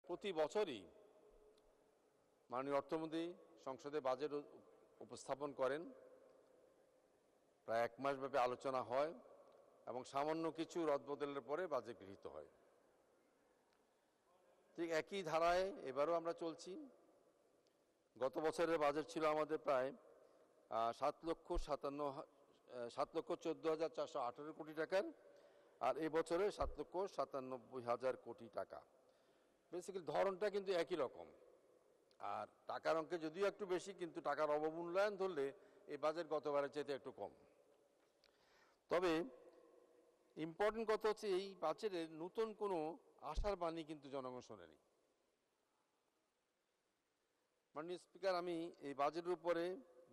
প্রতি বছরই মাননীয় অর্থমন্ত্রী সংসদে বাজেট উপস্থাপন করেন। প্রায় 1 মাস ব্যাপী আলোচনা হয় এবং সামান্য কিছু রদবদলের পরে বাজেট গৃহীত হয়। ঠিক একই ধারায় এবারও আমরা চলছি। গত বছরের বাজেট ছিল আমাদের প্রায় 7,14,418 কোটি টাকার, আর এই বছরে 7,97,000 কোটি টাকা। বেসিক্যালি ধরনটা কিন্তু একই রকম, আর টাকার অঙ্কে যদিও একটু বেশি, কিন্তু টাকার অবমূল্যায়ন ধরলে এই বাজেট গতবারের চাইতে একটু কম। তবে ইম্পর্টেন্ট কথা হচ্ছে এই বাজেটে নতুন কোনো আশার বাণী কিন্তু জনগণ শোনেনি। মাননীয় স্পিকার, আমি এই বাজেটের উপরে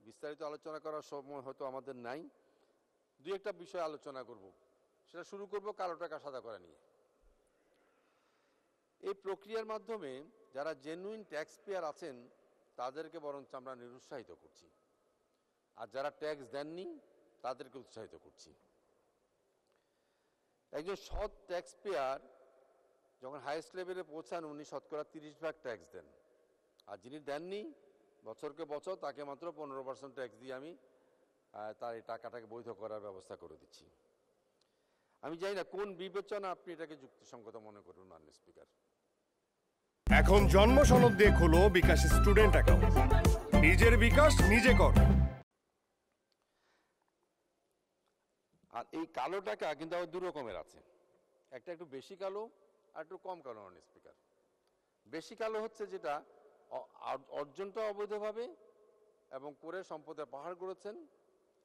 বিস্তারিত আলোচনা করার সময় হয়তো আমাদের নাই। দুই একটা বিষয় আলোচনা করব। সেটা শুরু করব কালো টাকা সাদা করা নিয়ে। এই প্রক্রিয়ার মাধ্যমে যারা জেনুইন ট্যাক্স পেয়ার আছেন তাদেরকে বরঞ্চ আমরা নিরুৎসাহিত করছি, আর যারা ট্যাক্স দেননি তাদেরকে উৎসাহিত করছি। একজন সৎ ট্যাক্স পেয়ার যখন হাইয়েস্ট লেভেলে পৌঁছান উনি শতকরা 30% ট্যাক্স দেন, আর যিনি দেননি বছরকে বছর তাকে মাত্র 15% ট্যাক্স দিয়ে আমি তার এই টাকাটাকে বৈধ করার ব্যবস্থা করে দিচ্ছি। আমি জানি না কোন বিবেচনা আপনি এটাকে যুক্তিসঙ্গত মনে করুন মাননীয় স্পিকার। এখন জন্ম সনদ দিয়ে খোলো বিকাশ স্টুডেন্ট অ্যাকাউন্ট। নিজের বিকাশ নিজে কর। আর এই কালো টাকা কিন্তু আবার দু রকমের আছে, একটা একটু বেশি কালো আর একটু কম কালো মাননীয় স্পিকার। বেশি কালো হচ্ছে যেটা অর্জনটা অবৈধভাবে এবং করে সম্পদের পাহাড় গড়েছেন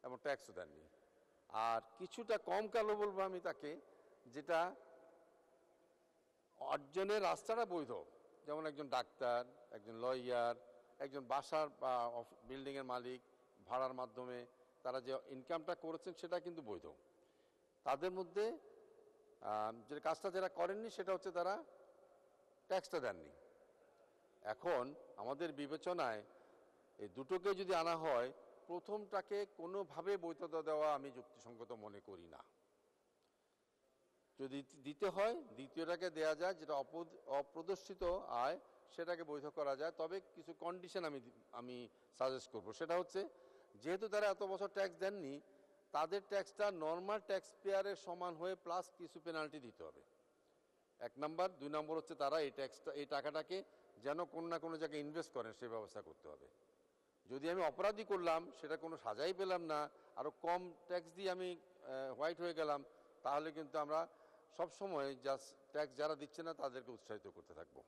এবং ট্যাক্সও দেননি। আর কিছুটা কম কালো বলবো আমি তাকে, যেটা অর্জনের রাস্তাটা বৈধ, যেমন একজন ডাক্তার, একজন লয়ার, একজন বাসার বা বিল্ডিংয়ের মালিক, ভাড়ার মাধ্যমে তারা যে ইনকামটা করেছেন সেটা কিন্তু বৈধ। তাদের মধ্যে যে কাজটা যারা করেননি সেটা হচ্ছে তারা ট্যাক্সটা দেননি। এখন আমাদের বিবেচনায় এই দুটোকে যদি আনা হয়, প্রথমটাকে কোনোভাবে বৈধতা দেওয়া আমি যুক্তিসঙ্গত মনে করি না। যদি দিতে হয় দ্বিতীয়টাকে দেয়া যায়, যেটা অপ্রদর্শিত আয় সেটাকে বৈধ করা যায়। তবে কিছু কন্ডিশন আমি সাজেস্ট করব। সেটা হচ্ছে, যেহেতু তারা এত বছর ট্যাক্স দেননি, তাদের ট্যাক্সটা নর্মাল ট্যাক্স পেয়ারের সমান হয়ে প্লাস কিছু পেনাল্টি দিতে হবে, 1 নম্বর। 2 নম্বর হচ্ছে তারা এই টাকাটাকে যেন কোনো না কোনো জায়গায় ইনভেস্ট করেন সেই ব্যবস্থা করতে হবে। যদি আমি অপরাধী করলাম, সেটা কোনো সাজাই পেলাম না, আরও কম ট্যাক্স দিয়ে আমি হোয়াইট হয়ে গেলাম, তাহলে কিন্তু আমরা সবসময় ট্যাক্স যারা দিচ্ছে না তাদেরকে উৎসাহিত করতে থাকবো।